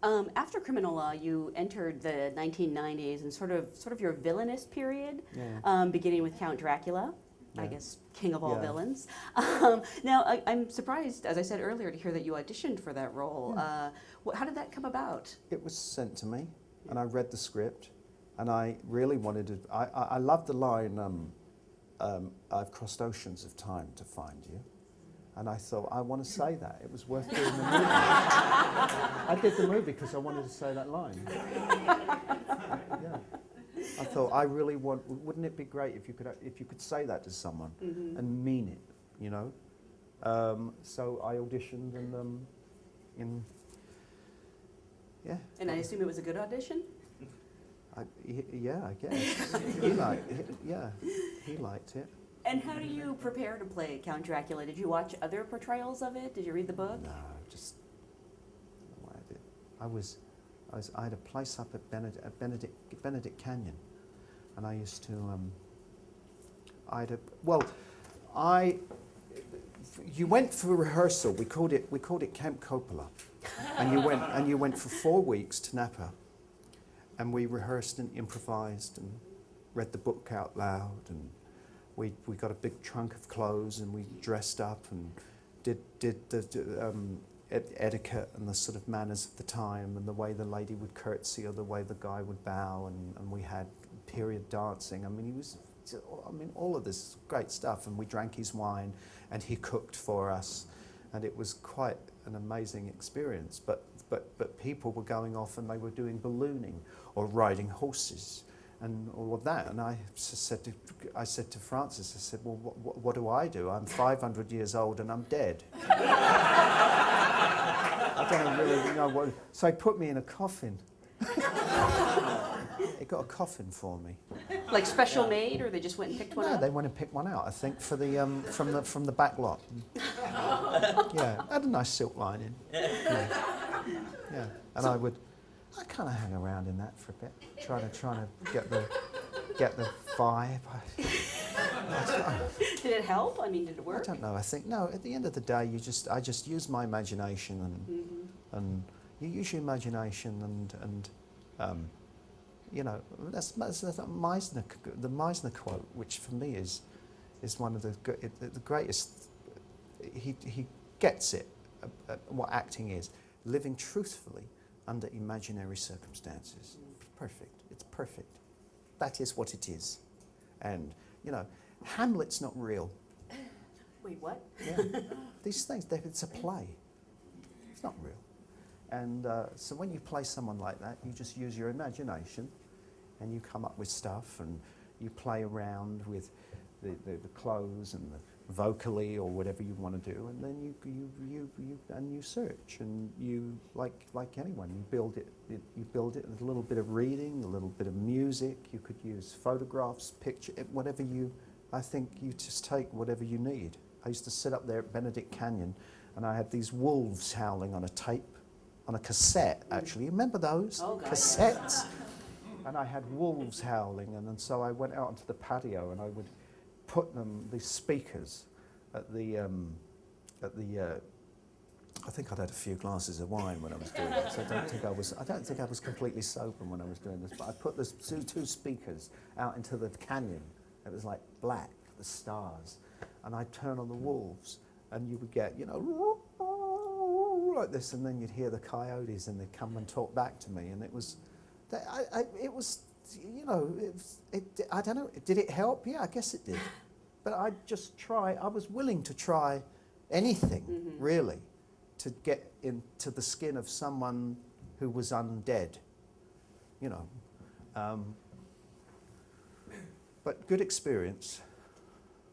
After Criminal, you entered the 1990s and sort of your villainous period, beginning with Count Dracula. I guess king of all villains. Now, I'm surprised, as I said earlier, to hear that you auditioned for that role. How did that come about? It was sent to me, and I read the script, and I really wanted to. I loved the line, "I've crossed oceans of time to find you," and I thought, I want to say that. It was worth doing the movie. I did the movie because I wanted to say that line. I thought, I really want. Wouldn't it be great if you could say that to someone and mean it, you know? So I auditioned and And I assume it was a good audition? Yeah, I guess. He liked it. And how do you prepare to play Count Dracula? Did you watch other portrayals of it? Did you read the book? No, just what I did. I had a place up at Benedict Canyon, and I used to. You went for rehearsal. We called it Camp Coppola, and you went for 4 weeks to Napa, and we rehearsed and improvised and read the book out loud, and we got a big trunk of clothes, and we dressed up and did the etiquette and the sort of manners of the time, and the way the lady would curtsy or the way the guy would bow, and we had period dancing. I mean, all of this great stuff, and we drank his wine, and he cooked for us, and it was quite an amazing experience. But people were going off and they were doing ballooning or riding horses and all of that. And I said to Francis, I said, well, what do I do? I'm 500 years old and I'm dead. I don't really know what. So he put me in a coffin. He got a coffin for me. Like special made, or they just went and picked one out? No, they went and picked one out, I think, for the from the back lot. Yeah, had a nice silk lining. Yeah. And I kind of hang around in that for a bit, trying to get the vibe. Did it help? I mean, did it work? I don't know. I think no. At the end of the day, I just use my imagination and you use your imagination and you know, that's the Meisner quote, which for me is one of the greatest. He gets it, what acting is, living truthfully under imaginary circumstances. Perfect. It's perfect. That is what it is. And, you know, Hamlet's not real. Wait, what? Yeah. These things, it's a play. It's not real. And so when you play someone like that, you just use your imagination and you come up with stuff and you play around with the clothes and the vocally or whatever you want to do, and then you search and you like anyone, you build it with a little bit of reading, a little bit of music. You could use photographs, picture, whatever I think you just take whatever you need. I used to sit up there at Benedict Canyon and I had these wolves howling on a cassette, actually. You remember those? Oh, God, cassettes? And I had wolves howling, and so I went out onto the patio and I would put these speakers at the I think I'd had a few glasses of wine when I was doing this. I don't think I was completely sober when I was doing this, but I put the two speakers out into the canyon. It was like black, the stars, and I'd turn on the wolves, and you would get, you know, like this, and then you'd hear the coyotes, and they'd come and talk back to me, and it was, it was, you know, I don't know, did it help? Yeah, I guess it did. But I was willing to try anything, really, to get into the skin of someone who was undead, you know. But good experience.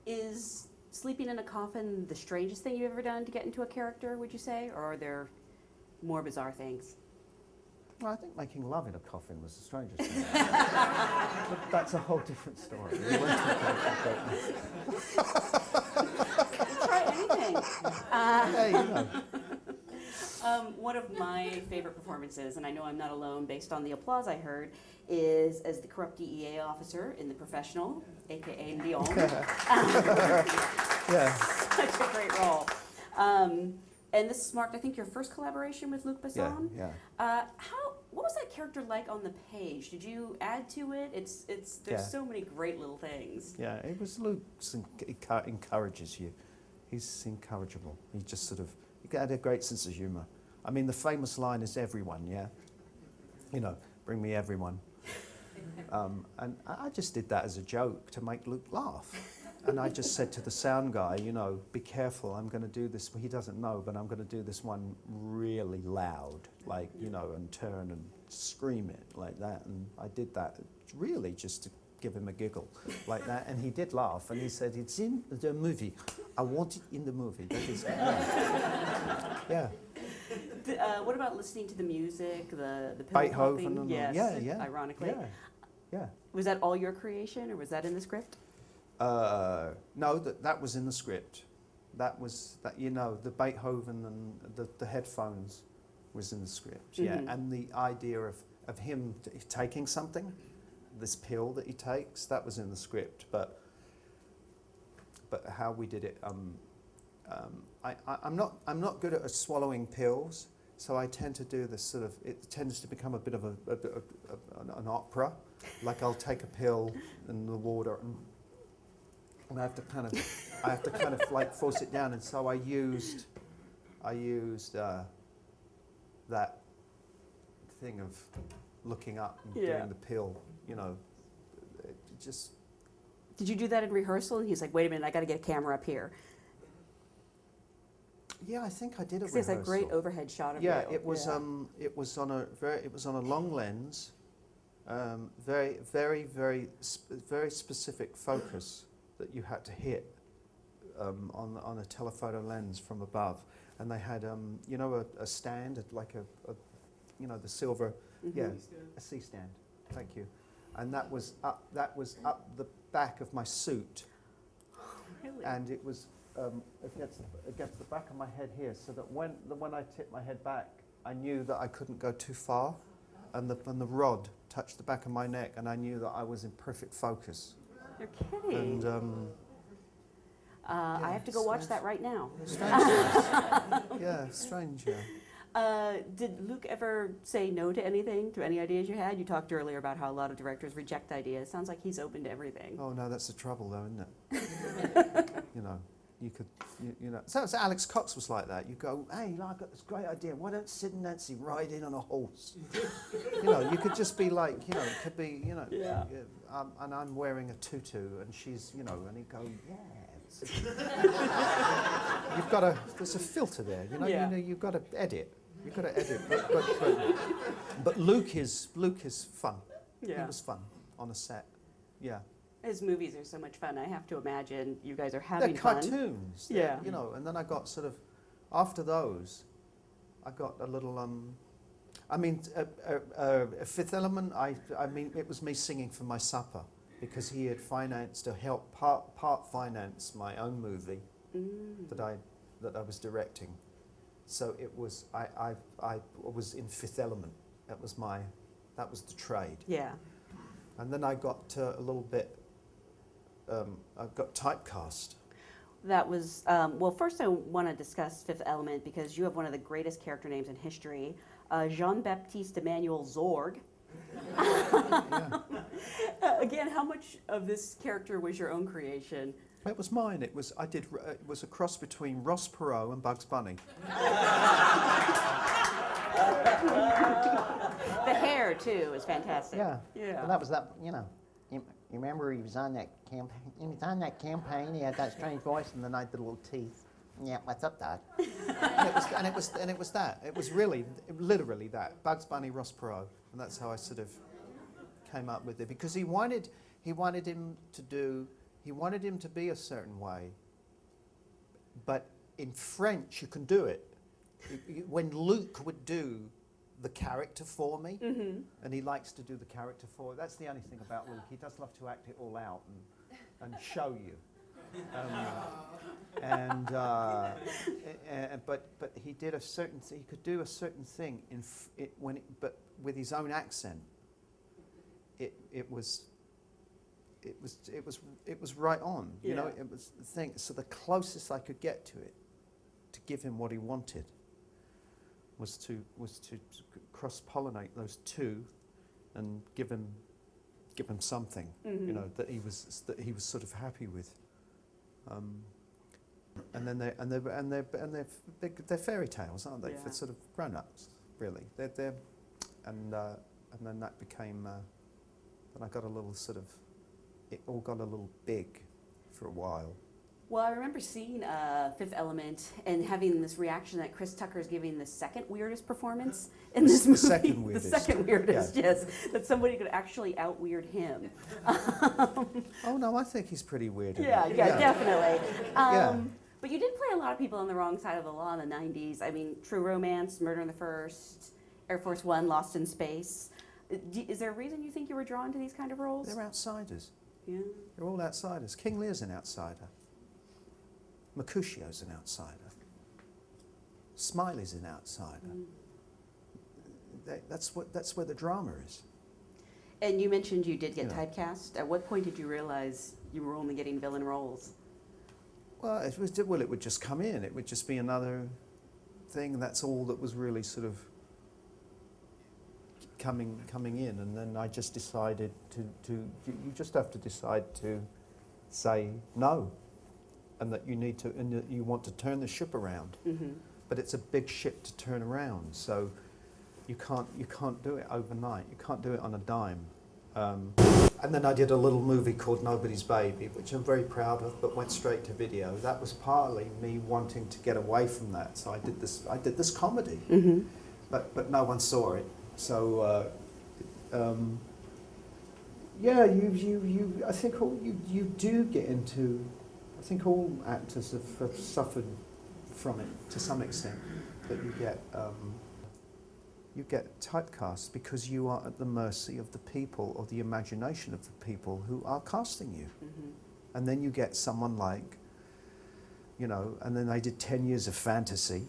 Is sleeping in a coffin the strangest thing you've ever done to get into a character, would you say? Or are there more bizarre things? Well, I think making love in a coffin was the strangest thing. But that's a whole different story. We won't talk about that. Try anything. Yeah, you know. One of my favorite performances, and I know I'm not alone based on the applause I heard, is as the corrupt DEA officer in The Professional, a.k.a. Beyonc. Yeah. Such a great role. And this marked, I think, your first collaboration with Luc Besson. Yeah. What was that character like on the page? Did you add to it? There's so many great little things. Yeah, it was Luke's encourages you. He's incorrigible. He just sort of, he had a great sense of humour. I mean, the famous line is everyone, yeah? You know, bring me everyone. And I just did that as a joke to make Luke laugh. And I just said to the sound guy, you know, be careful, I'm going to do this. He doesn't know, but I'm going to do this one really loud, like, you know, and turn and scream it like that. And I did that really just to give him a giggle like that. And he did laugh. And he said, it's in the movie. I want it in the movie. That is, yeah. What about listening to the music, the Beethoven and yes, yeah. Ironically. Yeah. Was that all your creation, or was that in the script? No, that was in the script. That was that, you know, the Beethoven and the headphones was in the script. Yeah, and the idea of him taking something, this pill that he takes, that was in the script. But how we did it, I'm not good at swallowing pills, so I tend to do this sort of. It tends to become a bit of an opera. Like I'll take a pill in the water and I have to kind of like force it down, and so I used that thing of looking up and doing the pill, you know. It just. Did you do that in rehearsal? And he's like, "Wait a minute, I got to get a camera up here." Yeah, I think I did a rehearsal. There's a great overhead shot of you. Yeah, it was on a long lens, very specific focus that you had to hit on a telephoto lens from above, and they had you know, a stand, like a you know, the silver a C-stand. Thank you. And that was up the back of my suit. Really? And it was against the back of my head here, so that when I tipped my head back, I knew that I couldn't go too far, and the rod touched the back of my neck, and I knew that I was in perfect focus. You're kidding. And I have to go watch that right now. Strange. Yeah, strange. Yeah. Did Luke ever say no to anything, to any ideas you had? You talked earlier about how a lot of directors reject ideas. Sounds like he's open to everything. Oh no, that's the trouble, though, isn't it? You know, you know. So Alex Cox was like that. You go, hey, I've got this great idea. Why don't Sid and Nancy ride in on a horse? You know, you could just be like, you know, it could be, you know, and I'm wearing a tutu, and she's, you know, and he'd go, yeah. You've got there's a filter there, you know. You know, you've got to edit. You've got to edit. But Luke is fun. Yeah. He was fun on a set. Yeah. His movies are so much fun. I have to imagine you guys are having They're fun. cartoons. Yeah. You know, and then I got sort of, after those, I got a little, I mean, Fifth Element, I mean, it was me singing for my supper, because he had financed to help part finance my own movie that I was directing. So it was I was in Fifth Element. That was the trade. Yeah. And then I got a little bit. I got Typecast. That was well. First, I want to discuss Fifth Element because you have one of the greatest character names in history, Jean-Baptiste Emmanuel Zorg. Again, how much of this character was your own creation? It was mine. It was a cross between Ross Perot and Bugs Bunny. The hair too is fantastic. Yeah. Yeah. Well, that was that. You know, you remember he was on that campaign. He was on that campaign. He had that strange voice, and then I had the little teeth. Yeah, what's up, Doc? and it was that. It was literally that. Bugs Bunny, Ross Perot, and that's how I sort of came up with it, because he wanted him to be a certain way. But in French, you can do it. When Luke would do the character for me, and he likes to do the character for. That's the only thing about Luke. He does love to act it all out and show you. But he did a certain. He could do a certain thing but with his own accent. It was right on. You know, it was the thing. So the closest I could get to it, to give him what he wanted was to cross-pollinate those two and give him something, you know, that he was sort of happy with. And then they're fairy tales, aren't they? Yeah. For sort of grown-ups, really. And then that became. Then I got a little sort of. It all got a little big, for a while. Well, I remember seeing Fifth Element and having this reaction that Chris Tucker is giving the second weirdest performance in this movie. The second weirdest. The second weirdest, Yeah. yes. That somebody could actually out-weird him. Oh no, I think he's pretty weird. Yeah, definitely. Yeah. But you did play a lot of people on the wrong side of the law in the 90s. I mean, True Romance, Murder in the First, Air Force One, Lost in Space. Is there a reason you think you were drawn to these kind of roles? They're outsiders. Yeah. They're all outsiders. King Lear's an outsider. Mercutio's an outsider. Smiley's an outsider. That's where the drama is. And you mentioned you did get Yeah. typecast. At what point did you realize you were only getting villain roles? Well, it would just come in. It would just be another thing. That's all that was really sort of coming in. And then I just decided you just have to decide to say no, and that you need to, and that you want to turn the ship around. Mm-hmm. But it's a big ship to turn around, so you can't do it overnight. You can't do it on a dime. And then I did a little movie called Nobody's Baby, which I'm very proud of, but went straight to video. That was partly me wanting to get away from that, so I did this comedy, Mm-hmm. but no one saw it. So yeah, I think you do get into. I think all actors have suffered from it to some extent, that you get typecast because you are at the mercy of the people, or the imagination of the people who are casting you. Mm-hmm. And then you get someone like, you know, and then they did 10 years of fantasy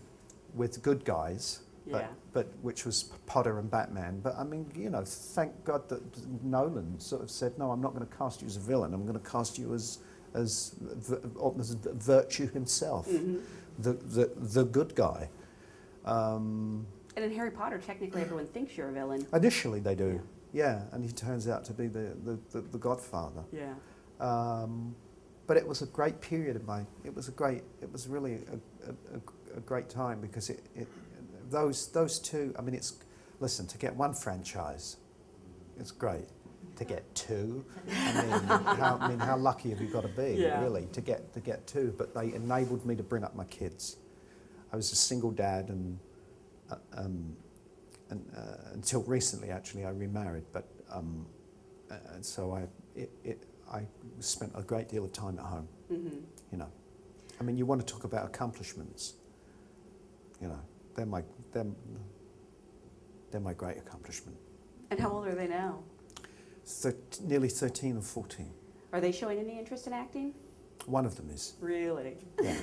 with good guys, Yeah. but which was Potter and Batman. But I mean, you know, thank God that Nolan sort of said, no, I'm not going to cast you as a villain. I'm going to cast you as virtue himself, Mm-hmm. the good guy. And in Harry Potter, technically everyone thinks you're a villain. Initially they do, yeah, and he turns out to be the godfather. Yeah. But it was a great period of it was really a great time, because those two, I mean, listen, to get one franchise, it's great. To get two, I mean, how lucky have you got to be, really, to get two? But they enabled me to bring up my kids. I was a single dad, and until recently, actually, I remarried. But and so I spent a great deal of time at home. Mm-hmm. You know, I mean, you want to talk about accomplishments. You know, they're my great accomplishment. And how old are they now? Nearly 13 and 14. Are they showing any interest in acting? One of them is. Really? Yeah.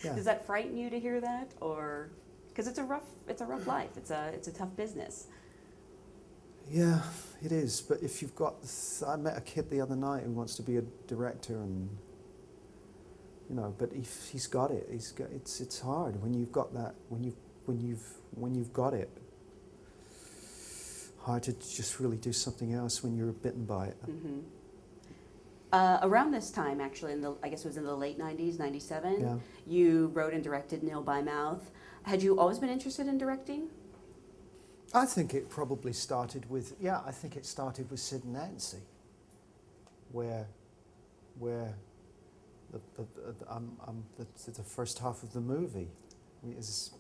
Yeah. Does that frighten you to hear that, or because it's a rough life. It's a tough business. Yeah, it is. But if you've got, I met a kid the other night who wants to be a director, and you know, but if he's got it, it's hard when you've got that. When you've got it. Hard to just really do something else when you're bitten by it. Mm-hmm. Around this time, actually, I guess it was in the late 90s, 97, Yeah. you wrote and directed Nil by Mouth. Had you always been interested in directing? I think it probably started with, I think it started with Sid and Nancy, where the first half of the movie is,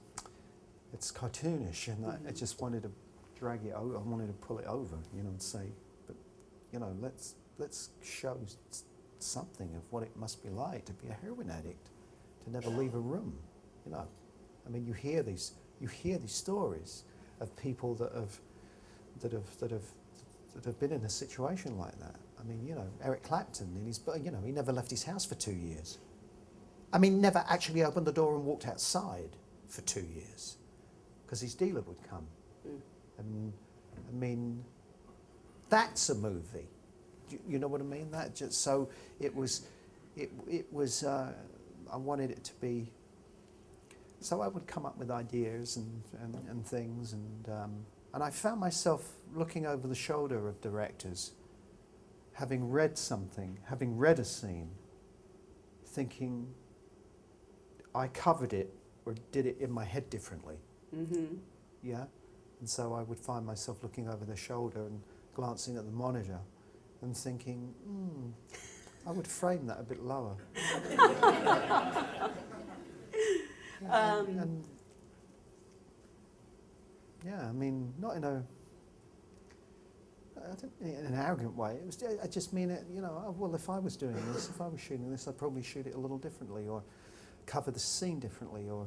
it's cartoonish, and I just wanted to drag it over. I wanted to pull it over, you know, and say, but you know, let's show something of what it must be like to be a heroin addict, to never leave a room. You know, I mean, you hear these stories of people that have been in a situation like that. I mean, you know, Eric Clapton, he never left his house for 2 years. I mean, never actually opened the door and walked outside for 2 years, because his dealer would come. Mm. And I mean, that's a movie. You know what I mean? That just, so it was. I wanted it to be so I would come up with ideas and things, and I found myself looking over the shoulder of directors, having read something, having read a scene, thinking I covered it or did it in my head differently. Mm-hmm. Yeah? And so I would find myself looking over the shoulder and glancing at the monitor and thinking, I would frame that a bit lower. And yeah, I mean, not in an arrogant way. It was, I just mean it, you know, oh, well, if I was doing this, if I was shooting this, I'd probably shoot it a little differently, or cover the scene differently, or,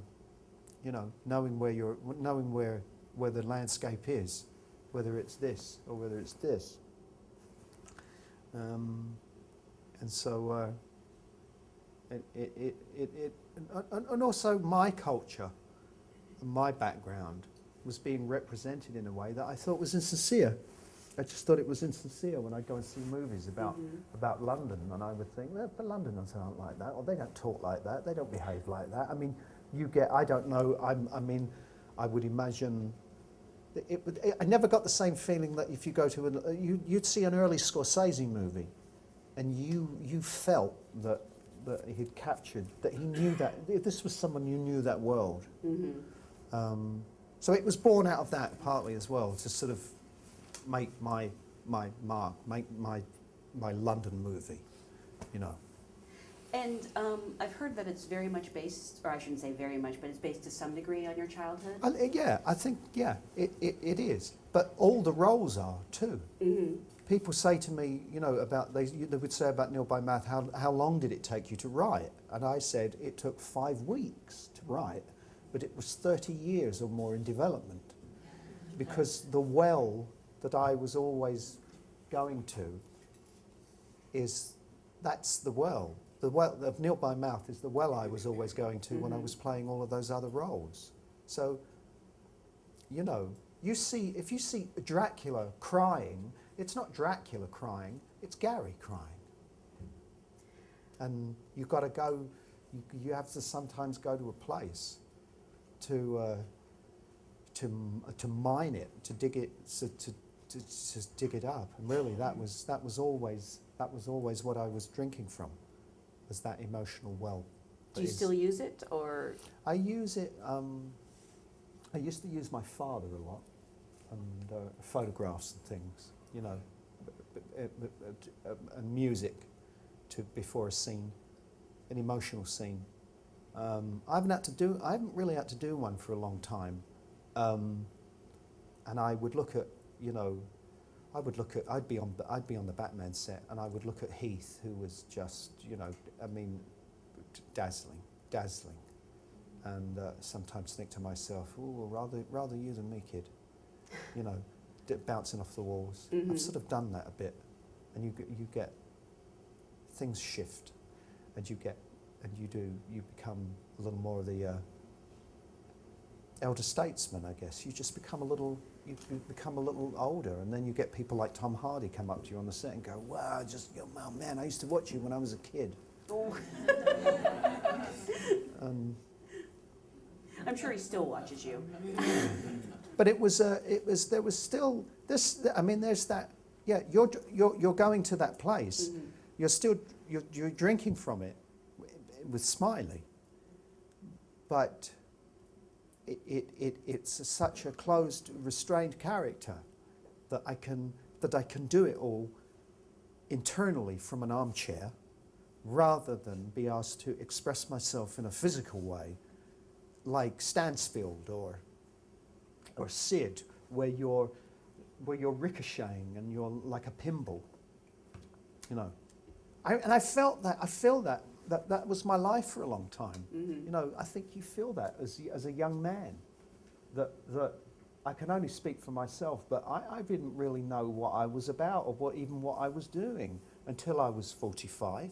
you know, knowing where the landscape is, whether it's this or whether it's this. And so, and also my culture and my background was being represented in a way that I thought was insincere. I just thought it was insincere when I'd go and see movies about London, and I would think, well, but Londoners aren't like that, or they don't talk like that, they don't behave like that. I mean, I don't know, I mean, I would imagine, I never got the same feeling that if you go to, you'd see an early Scorsese movie, and you felt that he'd captured, that he knew that, if this was someone who knew that world. Mm-hmm. So it was born out of that partly as well, to sort of make my mark, make my London movie, you know. And I've heard that it's very much based, or I shouldn't say very much, but it's based to some degree on your childhood. Yeah, I think, yeah, it is. But all the roles are too. Mm-hmm. People say to me, you know, they would say about Nil by Mouth, how long did it take you to write? And I said it took 5 weeks to write, but it was 30 years or more in development. Because the well that I was always going to that's the well. The well of Nil by Mouth is the well I was always going to when I was playing all of those other roles. So, you know, if you see Dracula crying, it's not Dracula crying, it's Gary crying. And you've got to go, you have to sometimes go to a place to mine it, to dig it, to dig it up. And really, that was always what I was drinking from, was that emotional well. Do you still use it, or? I use it. I used to use my father a lot, and photographs and things, you know, and music before a scene, an emotional scene. I haven't really had to do one for a long time, and I would look at, you know, I'd be on the Batman set, and I would look at Heath, who was just, you know, I mean, dazzling, and sometimes think to myself, oh, rather you than me, kid, you know, bouncing off the walls. Mm-hmm. I've sort of done that a bit, and you get things shift, and you become a little more of the elder statesman, I guess. You just become a little older, and then you get people like Tom Hardy come up to you on the set and go, wow, oh man, I used to watch you when I was a kid. Oh. I'm sure he still watches you. But there was still this, I mean, there's that, yeah, you're going to that place, you're drinking from it with Smiley, but it's such a closed, restrained character that I can do it all internally from an armchair, rather than be asked to express myself in a physical way, like Stansfield or Sid, where you're ricocheting and you're like a pinball, you know. I feel that was my life for a long time. Mm-hmm. You know, I think you feel that as a young man, that I can only speak for myself, but I didn't really know what I was about, or what I was doing until I was 45.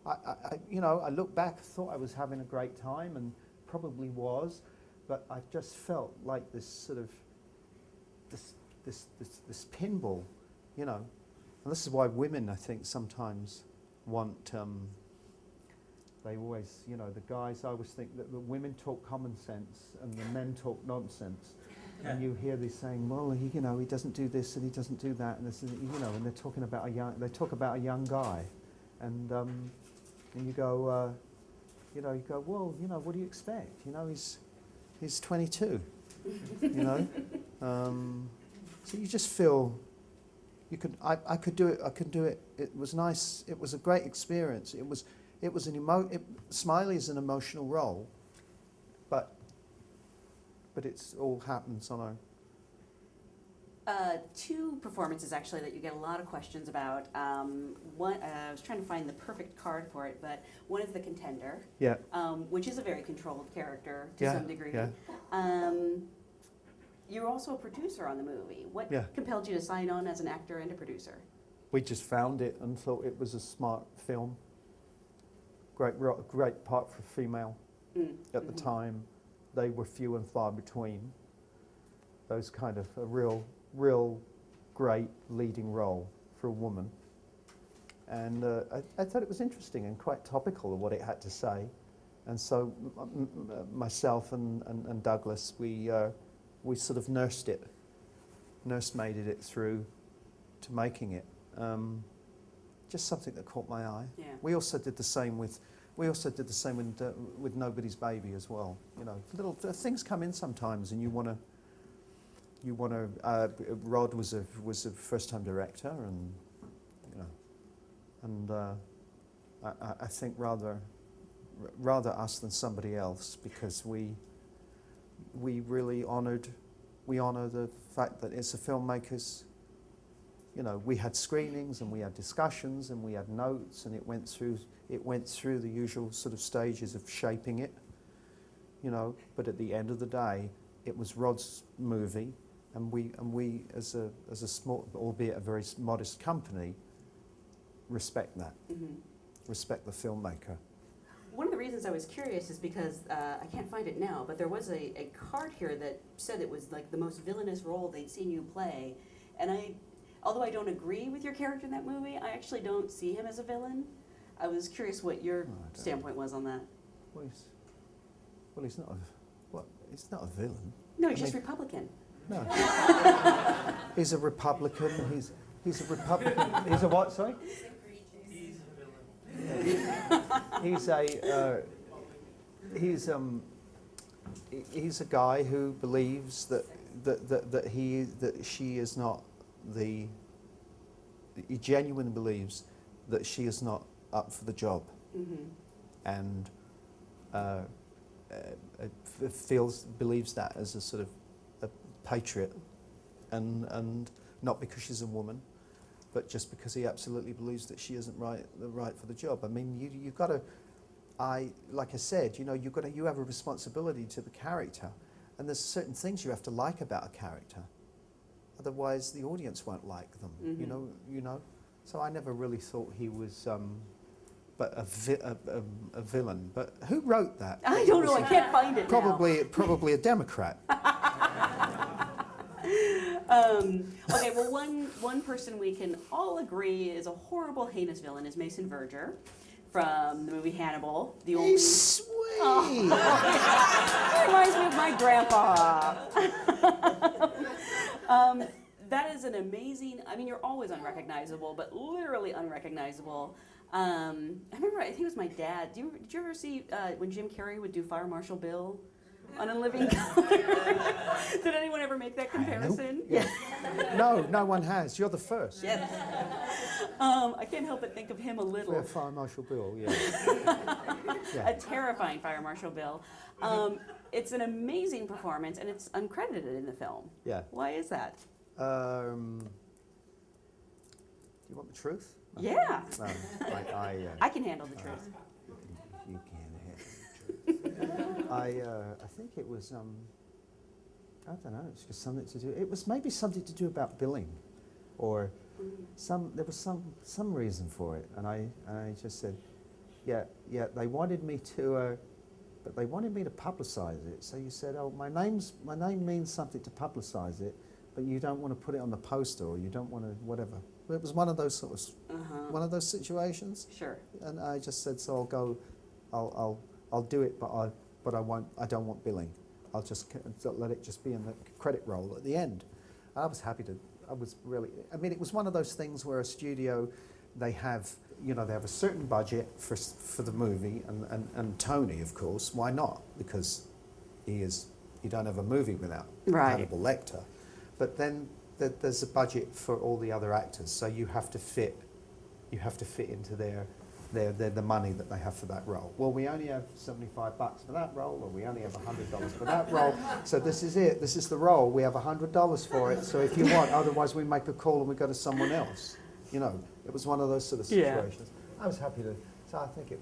I look back, thought I was having a great time, and probably was, but I just felt like this sort of this pinball, you know. And this is why women, I think, sometimes want They always, you know, the guys always think that the women talk common sense and the men talk nonsense. And you hear these saying, well, he, you know, he doesn't do this and he doesn't do that, and this, you know, and they're talking about they talk about a young guy, and you go, well, you know, what do you expect? You know, he's 22, you know, so you just feel you could. I could do it. I could do it. It was nice. It was a great experience. It was Smiley is an emotional role, but it's all happens on two performances actually that you get a lot of questions about. One, I was trying to find the perfect card for it, but one is the Contender, yeah. which is a very controlled character to some degree. Yeah. You're also a producer on the movie. What Yeah. compelled you to sign on as an actor and a producer? We just found it and thought it was a smart film. Great part for female at the time. They were few and far between. Those kind of a real great leading role for a woman. And I thought it was interesting and quite topical of what it had to say. And so myself and Douglas, we sort of nursemaided it through to making it. Just something that caught my eye. Yeah. We also did the same with Nobody's Baby as well. You know, little things come in sometimes, and you want to. Rod was a first-time director, and you know, and I think rather us than somebody else, because we really honor the fact that it's a filmmaker's. You know, we had screenings and we had discussions and we had notes, and it went through the usual sort of stages of shaping it. You know, but at the end of the day, it was Rod's movie, and we as a small, albeit a very modest company, respect that. Mm-hmm. Respect the filmmaker. One of the reasons I was curious is because I can't find it now, but there was a card here that said it was like the most villainous role they'd seen you play, and although I don't agree with your character in that movie, I actually don't see him as a villain. I was curious what your standpoint was on that. Well, he's not a villain. No, he's just Republican. No. He's a Republican. He's a Republican. He's a what? Sorry. He's a villain. He's a guy who believes that she is not he genuinely believes that she is not up for the job, and believes that as a sort of a patriot, and not because she's a woman, but just because he absolutely believes that she isn't right for the job. I mean, you've got to. Like I said, you know, you have a responsibility to the character, and there's certain things you have to like about a character. Otherwise, the audience won't like them. You know. So I never really thought he was, but a villain. But who wrote that? I don't know. I can't find it. Probably a Democrat. Okay. Well, one person we can all agree is a horrible, heinous villain is Mason Verger from the movie Hannibal. The only. He's sweet. Oh. He reminds me of my grandpa. That is an amazing, I mean, you're always unrecognizable, but literally unrecognizable. I remember, I think it was my dad. Did you ever see when Jim Carrey would do Fire Marshal Bill on A Living Color? Did anyone ever make that comparison? Nope. Yeah. No one has. You're the first. Yes. I can't help but think of him a little. Yeah, Fire Marshal Bill, yeah. A terrifying Fire Marshal Bill. It's an amazing performance, and it's uncredited in the film. Yeah. Why is that? Do you want the truth? Yeah. No, I can handle the truth. You can handle the truth. I think it was, I don't know, it's just something to do, it was maybe something to do about billing, or there was some reason for it, and I just said, yeah, they wanted me to, but they wanted me to publicise it, so you said, oh, my name means something to publicise it, but you don't want to put it on the poster, or you don't want to whatever. It was one of those sort of one of those situations. Sure. And I just said, so I'll go I'll do it, but I won't. I don't want billing. I'll just let it just be in the credit roll at the end. I was happy to. I was really. I mean, it was one of those things where a studio, they have a certain budget for the movie, and Tony, of course, why not? Because you don't have a movie without Hannibal Lecter. But then there's a budget for all the other actors, so you have to fit into the money that they have for that role. Well, we only have $75 for that role, or we only have $100 for that role. So this is it. This is the role. We have $100 for it. So if you want, otherwise we make a call and we go to someone else. It was one of those sort of situations. Yeah. I was happy to. So I think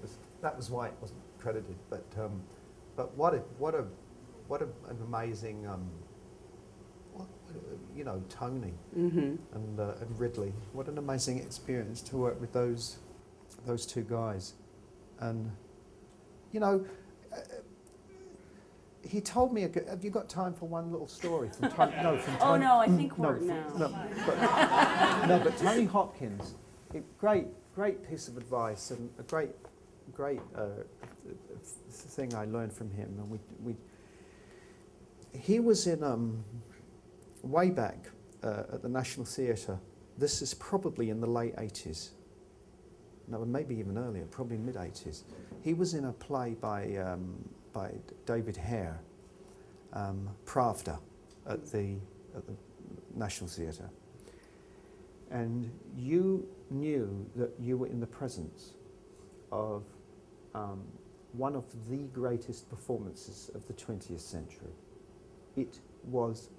that was why it wasn't credited. But what an amazing. Tony and Ridley. What an amazing experience to work with those two guys. And he told me. Have you got time for one little story from Tony? No, from Tony. Oh no, I think we're but Tony Hopkins, great piece of advice and a great thing I learned from him. And he was in way back at the National Theatre. This is probably in the late 80s. No, maybe even earlier, probably mid-80s. He was in a play by David Hare, Pravda, at the National Theatre. And you knew that you were in the presence of one of the greatest performances of the 20th century. It was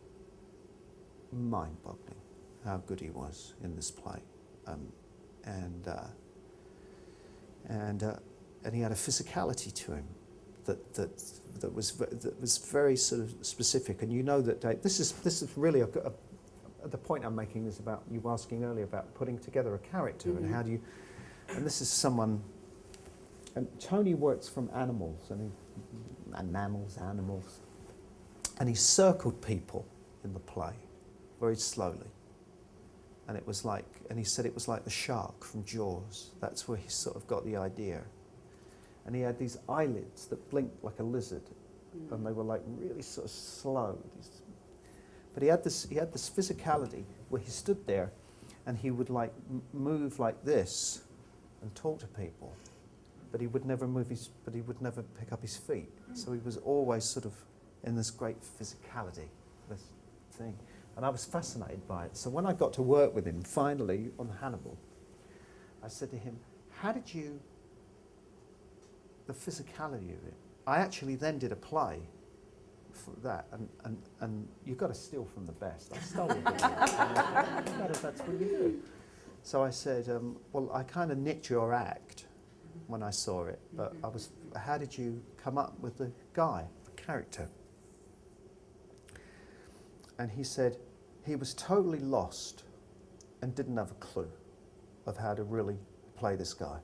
mind-boggling how good he was in this play, and he had a physicality to him that was very sort of specific. And that this is really the point I'm making is about you asking earlier about putting together a character and how do you. And this is someone. And Tony works from animals and mammals, animals, and he circled people in the play very slowly. And it was like, and he said it was like the shark from Jaws. That's where he sort of got the idea. And he had these eyelids that blinked like a lizard, and they were like really sort of slow. But he had this physicality where he stood there, and he would like move like this, and talk to people, but he would never pick up his feet. So he was always sort of in this great physicality, this thing. And I was fascinated by it. So when I got to work with him, finally, on Hannibal, I said to him, the physicality of it. I actually then did a play for that, and you've got to steal from the best. I stole it. That's what you do. So I said, well, I kind of nicked your act when I saw it, but how did you come up with the guy, the character? And he said he was totally lost and didn't have a clue of how to really play this guy.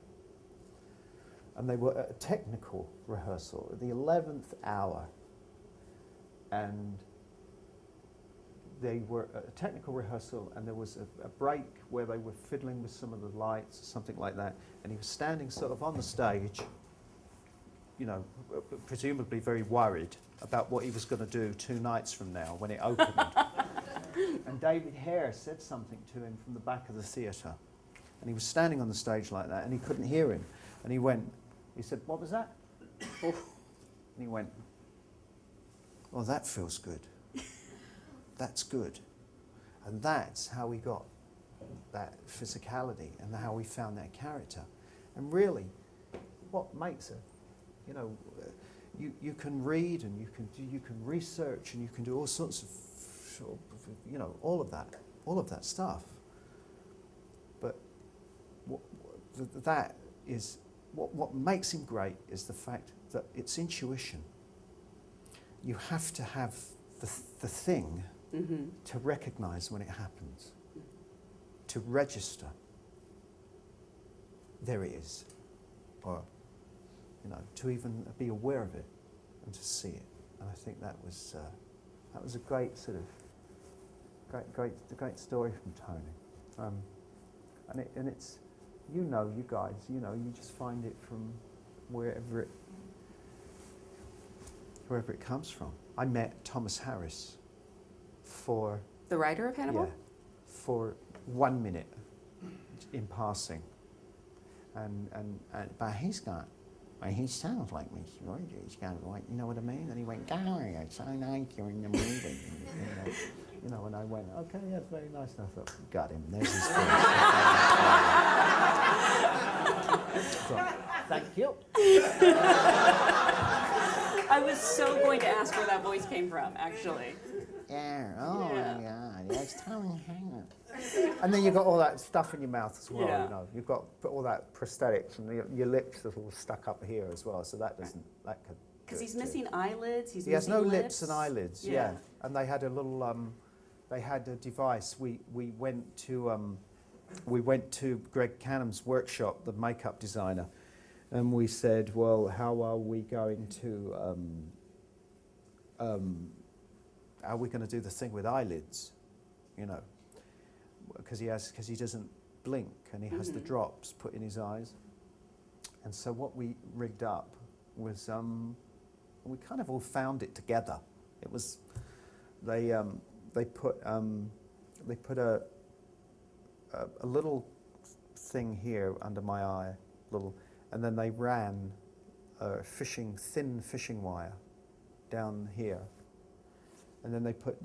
And they were at a technical rehearsal at the 11th hour. And they were at a technical rehearsal, and there was a break where they were fiddling with some of the lights or something like that. And he was standing sort of on the stage, presumably very worried about what he was going to do 2 nights from now when it opened. And David Hare said something to him from the back of the theatre. And he was standing on the stage like that, and he couldn't hear him. And he said, "What was that?" And he went, "Oh, that feels good. That's good." And that's how we got that physicality and how we found that character. And really, what makes you can read and you can research and you can do all sorts of, all of that stuff. But what makes him great is the fact that it's intuition. You have to have the thing to recognize when it happens, to register. There it is, or to even be aware of it and to see it. And I think that was a great sort of great story from Tony. And it's you guys, you just find it from wherever it comes from. I met Thomas Harris for The writer of Hannibal? for 1 minute in passing, but he sounds like Miss Verger. He's got like, you know what I mean? And he went, Gary, I so like you in the movie. You know, and I went, okay, that's very nice. And I thought, got him. There's his face. So, thank you. I was so going to ask where that voice came from, actually. Yeah, oh Yeah. my God, that's Tony Hanger. And then you've got all that stuff in your mouth as well, Yeah. you know. You've got all that prosthetics, and your lips are all stuck up here as well, so that doesn't, that could... Because he's missing eyelids, he's He has missing no lips. lips and eyelids, yeah. And they had a little, they had a device. We went to Greg Canham's workshop, the makeup designer, and we said, well, how are we going to do the thing with eyelids, you know? Because he doesn't blink, and he has the drops put in his eyes. And so what we rigged up was, we kind of all found it together. It was, they put a little thing here under my eye, and then they ran thin fishing wire down here, and then they put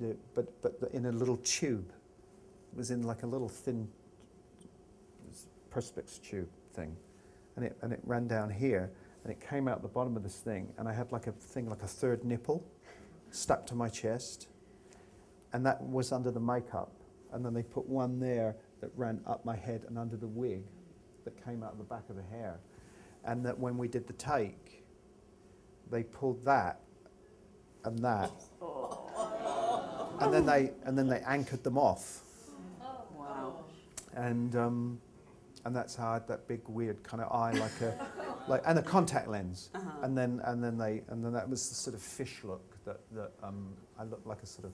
in a little tube. It was in like a little thin perspex tube thing, and it ran down here, and it came out the bottom of this thing, and I had like a third nipple stuck to my chest, and that was under the makeup, and then they put one there that ran up my head and under the wig that came out of the back of the hair, and that when we did the take, they pulled that and that, and then they anchored them off. Wow. And that's how I had that big weird kind of eye, and a contact lens, and then that was the sort of fish look that I looked like a sort of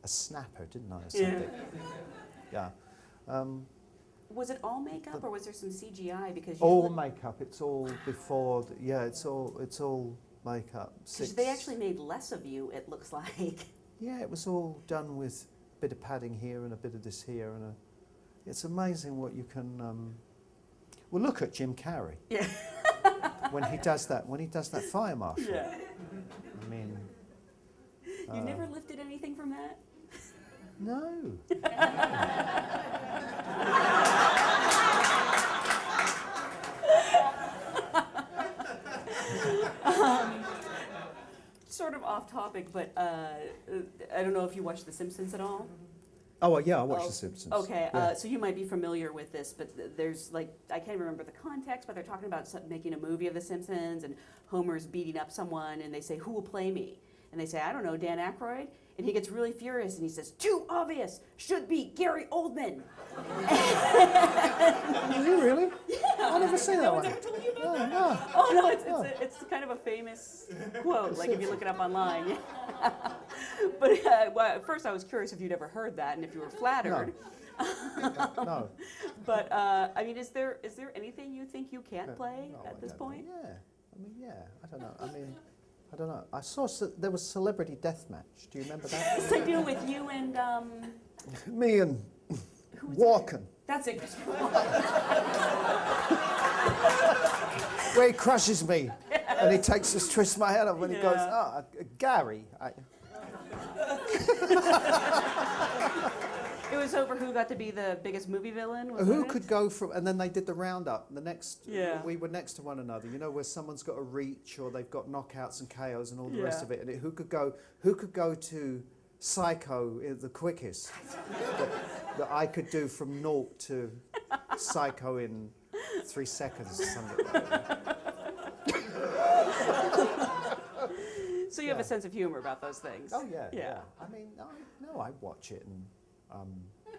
a snapper, didn't I? Or something. Yeah. Was it all makeup, or was there some CGI? Because All makeup. It's all before. It's all makeup. Because they actually made less of you, it looks like. Yeah, it was all done with a bit of padding here and a bit of this here, and it's amazing what you can. Well, look at Jim Carrey. Yeah. when he does that fire marshal. Yeah. I mean. You never lifted anything from that? No. Sort of off topic, but I don't know if you watch The Simpsons at all. Oh, well, yeah, I watch The Simpsons. Okay, Yeah. so you might be familiar with this, but there's like, I can't remember the context, but they're talking about making a movie of The Simpsons, and Homer's beating up someone, and they say, who will play me? And they say, I don't know, Dan Aykroyd? And he gets really furious, and he says, too obvious, should be Gary Oldman. Are you really? Yeah. I've never seen that No one. one's ever told you about that? No. Oh no, it's kind of a famous quote. Like if you look it up online. Yeah. But well, at first I was curious if you'd ever heard that and if you were flattered. No. But I mean, is there anything you think you can't play No, at this I don't point? know. Yeah. I mean, yeah. I don't know. I don't know. I saw there was Celebrity Deathmatch. Do you remember that? Yes, I do, with you and Me and who was Walken. That's it. Where he crushes me, and he twists my head off, and he goes, Yeah. Gary. It was over who got to be the biggest movie villain. Was Who it? could go from, and then they did the roundup. Yeah. We were next to one another. You know, where someone's got a reach, or they've got knockouts and KOs and all the rest Yeah. of it. And who could go to Psycho the quickest that I could do from 0 to Psycho in 3 seconds or something like that. So you have a sense of humor about those things. Oh yeah, Yeah. yeah. I mean, I watch it, and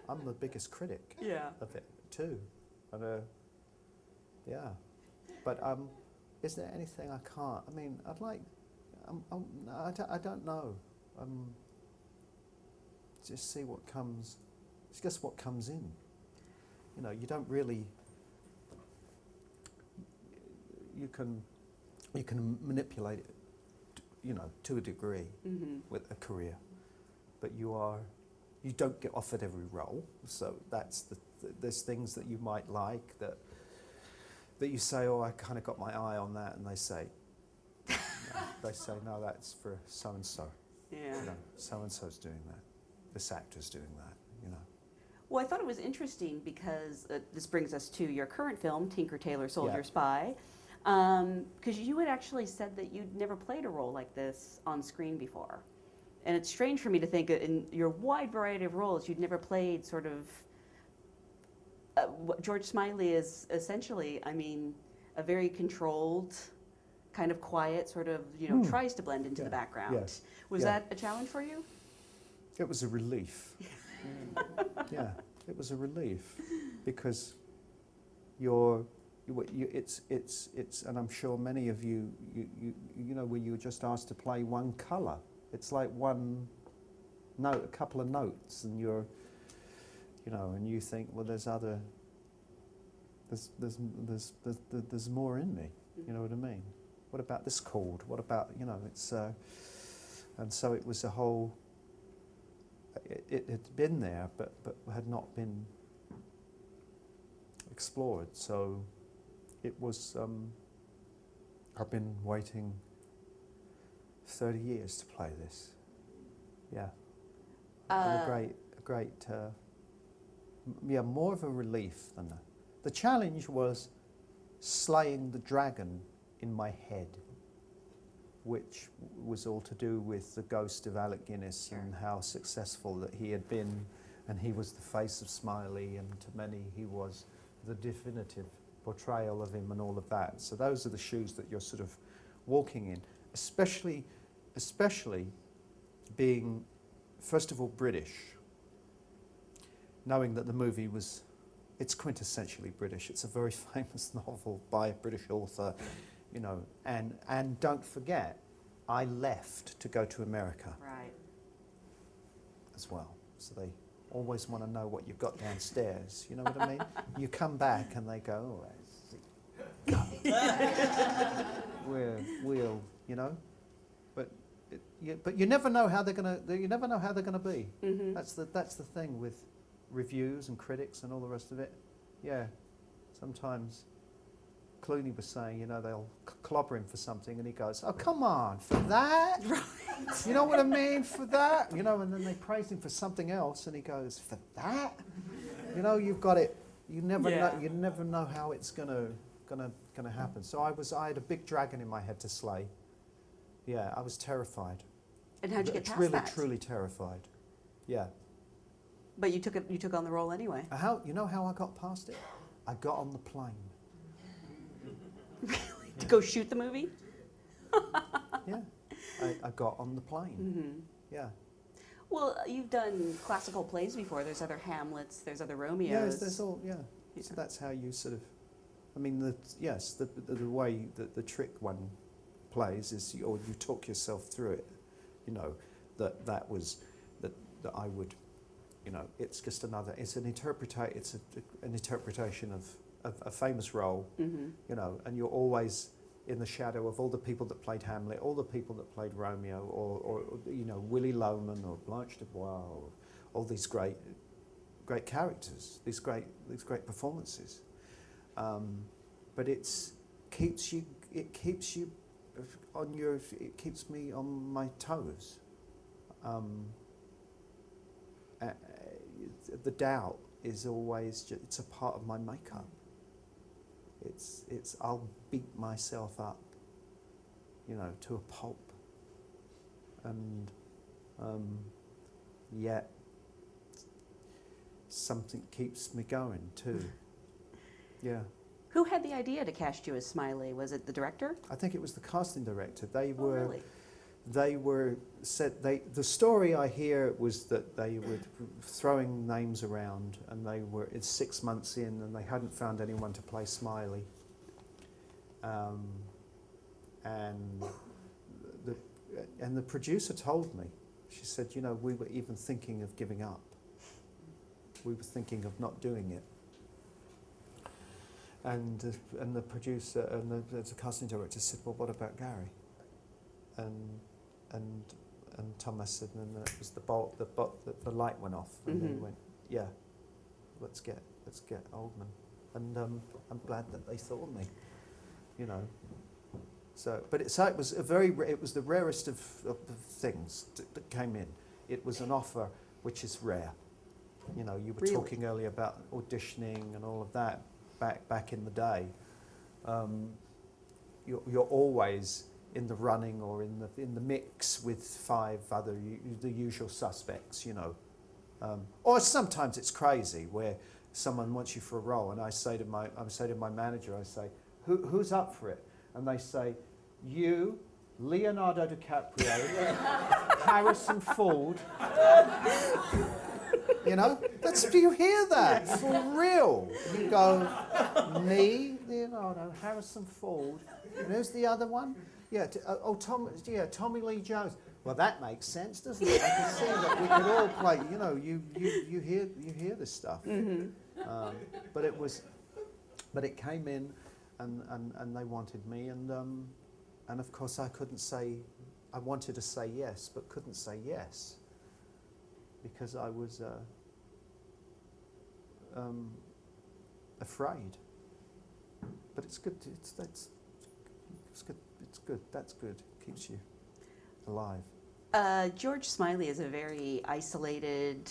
I'm the biggest critic Yeah. of it too. And yeah, but is there anything I can't? I mean, I'd like. I don't know. Just see what comes. It's just what comes in. You know, you don't really. you can manipulate it, to a degree with a career, but you don't get offered every role. So that's there's things that you might like that you say, oh, I kind of got my eye on that, and they say, no, that's for so and so. Yeah. So and so's doing that. This actor's doing that. Well, I thought it was interesting because this brings us to your current film, Tinker, Tailor, Soldier, Yeah. Spy, because you had actually said that you'd never played a role like this on screen before. And it's strange for me to think in your wide variety of roles, you'd never played sort of, what George Smiley is essentially, a very controlled, kind of quiet, sort of, tries to blend into the background. Yes. Was Yeah. that a challenge for you? It was a relief. Yeah, it was a relief because it's, and I'm sure many of you know, when you're just asked to play one colour, it's like one note, a couple of notes, and and you think, well, there's more in me. You know what I mean? What about this chord? What about, it's, and so it was a whole. It had been there, but had not been explored. So it was. I've been waiting 30 years to play this. Yeah, and a great. More of a relief than that. The challenge was slaying the dragon in my head, which was all to do with the ghost of Alec Guinness and how successful that he had been, and he was the face of Smiley, and to many he was the definitive portrayal of him and all of that. So those are the shoes that you're sort of walking in, especially being, first of all, British, knowing that the movie it's quintessentially British. It's a very famous novel by a British author. And don't forget, I left to go to America. Right. As well. So they always want to know what you've got downstairs. You know what I mean? You come back and they go, oh, I see. We'll, but you never know how they're gonna. You never know how they're gonna be. Mm-hmm. That's the thing with reviews and critics and all the rest of it. Yeah, sometimes. Clooney was saying, they'll clobber him for something, and he goes, "Oh, come on, for that? Right. You know what I mean, for that? And then they praise him for something else, and he goes, for that? You've got it. You never know. You never know how it's gonna happen. So I had a big dragon in my head to slay. Yeah, I was terrified. And how'd you get past really, that? truly terrified. Yeah. But you took on the role anyway. How I got past it? I got on the plane. Really? To go shoot the movie? Yeah, I got on the plane. Mm-hmm. Yeah. Well, you've done classical plays before. There's other Hamlets. There's other Romeos. Yes, there's all. Yeah. So that's how you sort of. The way that the trick one plays is, you talk yourself through it. That I would. It's just another. It's an interpretation of a famous role, and you're always in the shadow of all the people that played Hamlet, all the people that played Romeo, or Willy Loman or Blanche de Bois, or all these great characters, these great performances. But it keeps me on my toes. The doubt is always it's a part of my makeup. I'll beat myself up, to a pulp, and yet something keeps me going too. Yeah. Who had the idea to cast you as Smiley? Was it the director? I think it was the casting director. Oh, really? The story I hear was that they were throwing names around, and it's 6 months in, and they hadn't found anyone to play Smiley. And the producer told me, she said, we were even thinking of giving up. We were thinking of not doing it. and the producer and the casting director said, well, what about Gary? And Thomas said, and then it was the light went off, and they went, yeah, let's get Oldman, and I'm glad that they thought of me, you know. So, but it was it was the rarest of the things that came in. It was an offer which is rare. You know, you were Really? talking earlier about auditioning and all of that back in the day. You're always in the running or in the mix with 5 other the usual suspects, you know. Or sometimes it's crazy where someone wants you for a role, and I say to my manager, I say, who's up for it? And they say, you, Leonardo DiCaprio, Harrison Ford. You know, do you hear that? For real. You go, me, Leonardo, Harrison Ford, and who's the other one? Yeah, Tommy Lee Jones. Well, that makes sense, doesn't it? I can see that we could all play. You know, you hear this stuff. But it came in, and they wanted me, and of course I couldn't say. I wanted to say yes, but couldn't say yes because I was afraid. But it's good. It's good. It's good. That's good. Keeps you alive. George Smiley is a very isolated,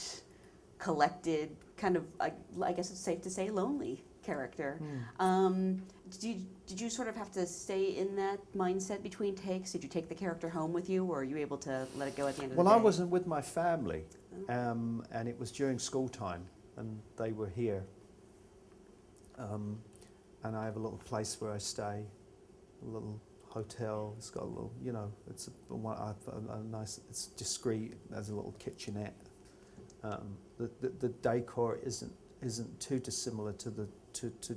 collected, kind of, I guess it's safe to say, lonely character. Did you sort of have to stay in that mindset between takes? Did you take the character home with you, or are you able to let it go at the end of the day? Well, I wasn't with my family, and it was during school time, and they were here. And I have a little place where I stay, a little hotel. It's got a little, you know, it's a nice, it's discreet. There's a little kitchenette. The decor isn't too dissimilar to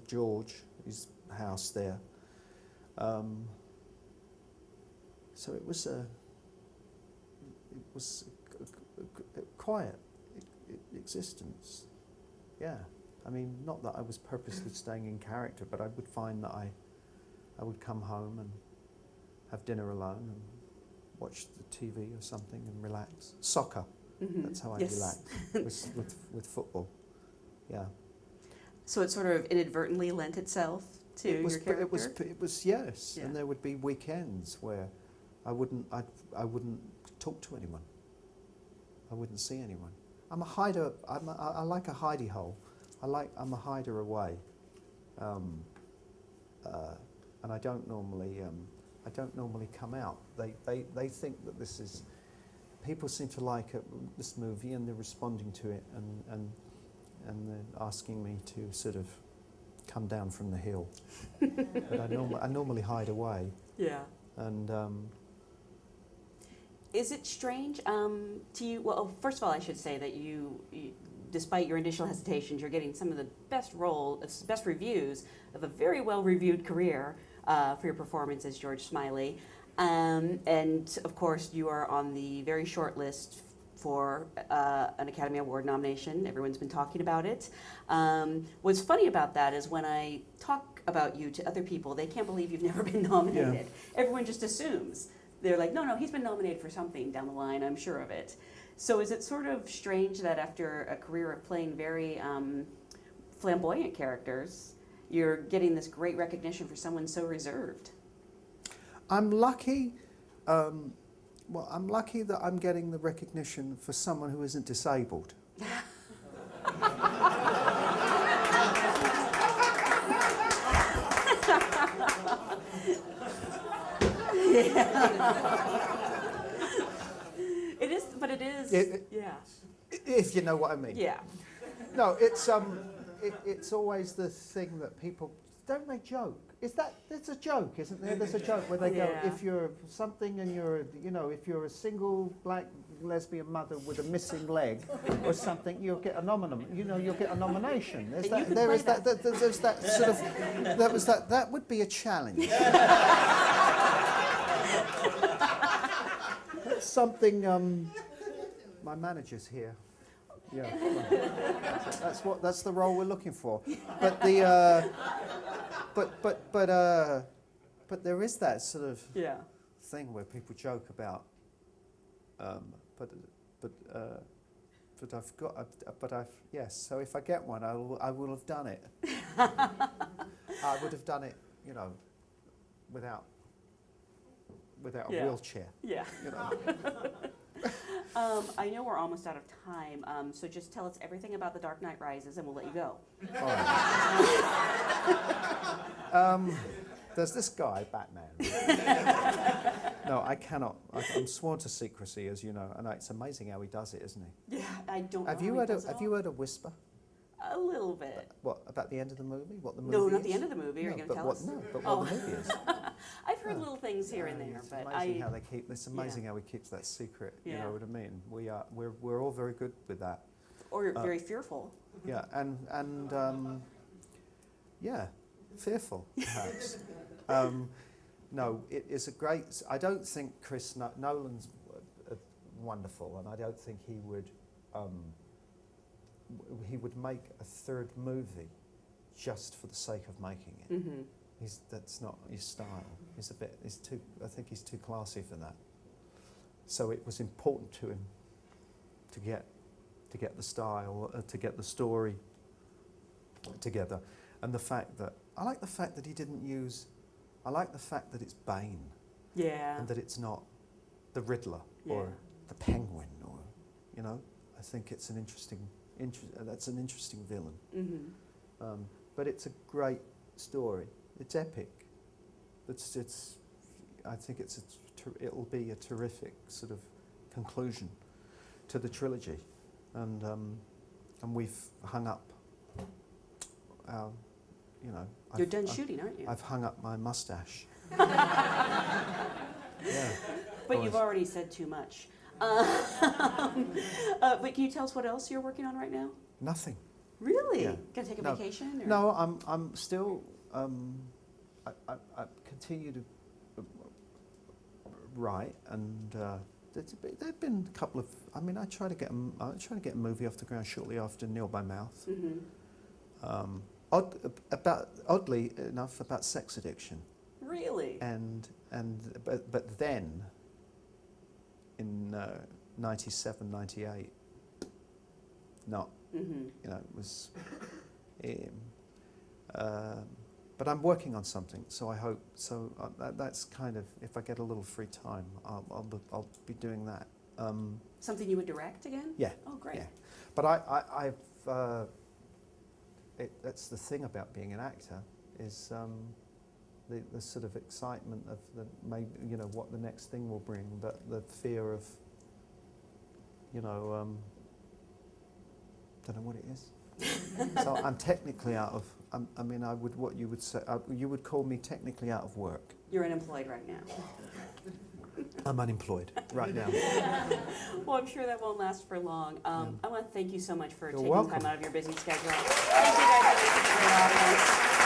George's house there. So it was a quiet existence. Yeah, I mean, not that I was purposely staying in character, but I would find that I would come home and have dinner alone and watch the TV or something and relax. Soccer. That's how I relax with football. Yeah. So it sort of inadvertently lent itself to your character? It was yes. Yeah. And there would be weekends where I wouldn't talk to anyone. I wouldn't see anyone. I'm a hider. I like a hidey hole. I'm a hider away. And I don't normally come out. They think that this is. People seem to like this movie, and they're responding to it, and they're asking me to sort of come down from the hill. But I normally hide away. Yeah. And is it strange to you? Well, first of all, I should say that you, despite your initial hesitations, you're getting some of the best reviews of a very well-reviewed career for your performance as George Smiley. And of course, you are on the very short list for an Academy Award nomination. Everyone's been talking about it. What's funny about that is when I talk about you to other people, they can't believe you've never been nominated. Yeah. Everyone just assumes. They're like, no, he's been nominated for something down the line, I'm sure of it. So is it sort of strange that after a career of playing very flamboyant characters, you're getting this great recognition for someone so reserved? I'm lucky. I'm lucky that I'm getting the recognition for someone who isn't disabled. It is, but it is. Yeah. If you know what I mean. Yeah. No, it's always the thing that people don't they joke. It's a joke, isn't there? There's a joke where they go, if you're something and if you're a single black lesbian mother with a missing leg or something, you'll get a you'll get a nomination. That would be a challenge. That's something. My manager's here. Yeah, that's the role we're looking for. But but there is that sort of Yeah. thing where people joke about, but I've got, but I've yes. So if I get one, I will have done it. I would have done it, you know, without a Yeah. wheelchair. Yeah. You know. I know we're almost out of time, so just tell us everything about The Dark Knight Rises, and we'll let you go. All right. There's this guy, Batman. No, I cannot. I'm sworn to secrecy, as you know, and it's amazing how he does it, isn't he? Yeah, I don't know. Have you heard a whisper? A little bit. What about the end of the movie? What the movie? No, not is? the end of the movie. Are you going to tell us? No, but Oh. what the movie is. I've heard little things here and there, It's but amazing how they keep. It's amazing Yeah. how he keeps that secret. You Yeah. know what I mean? We're all very good with that. or very fearful. Yeah, and yeah, fearful perhaps. No, it is a great. I don't think Nolan's wonderful, and I don't think he would make a third movie just for the sake of making it. Mm-hmm. That's not his style. I think he's too classy for that. So it was important to him to get the style, to get the story together, and I like the fact that he didn't use. I like the fact that it's Bane, Yeah. and that it's not the Riddler Yeah. or the Penguin, or you know. I think it's that's an interesting villain. Mm-hmm. But it's a great story. It's epic. I think it'll be a terrific sort of conclusion to the trilogy, and we've hung up our, you know. You're done shooting, aren't you? I've hung up my mustache. Yeah. But you've already said too much. But can you tell us what else you're working on right now? Nothing. Really? Yeah. Gonna take a No. vacation? Or? No, I'm still. I continue to write, and there've been a couple of. I mean, I try to get a movie off the ground shortly after Kneel by Mouth. Mm-hmm. Oddly enough, about sex addiction, Really? but then in 97, 98, not. Mm-hmm. You know, it was. But I'm working on something, so I hope. So that's kind of, if I get a little free time, I'll be doing that. Something you would direct again? Yeah. Oh, great. Yeah. But that's the thing about being an actor, is the sort of excitement of maybe, you know, what the next thing will bring, but the fear of, you know, don't know what it is. So I'm technically out of. You would call me technically out of work. You're unemployed right now. I'm unemployed right now. Well, I'm sure that won't last for long. I want to thank you so much for taking welcome. time out of your busy schedule. Thank you guys for listening to the audience.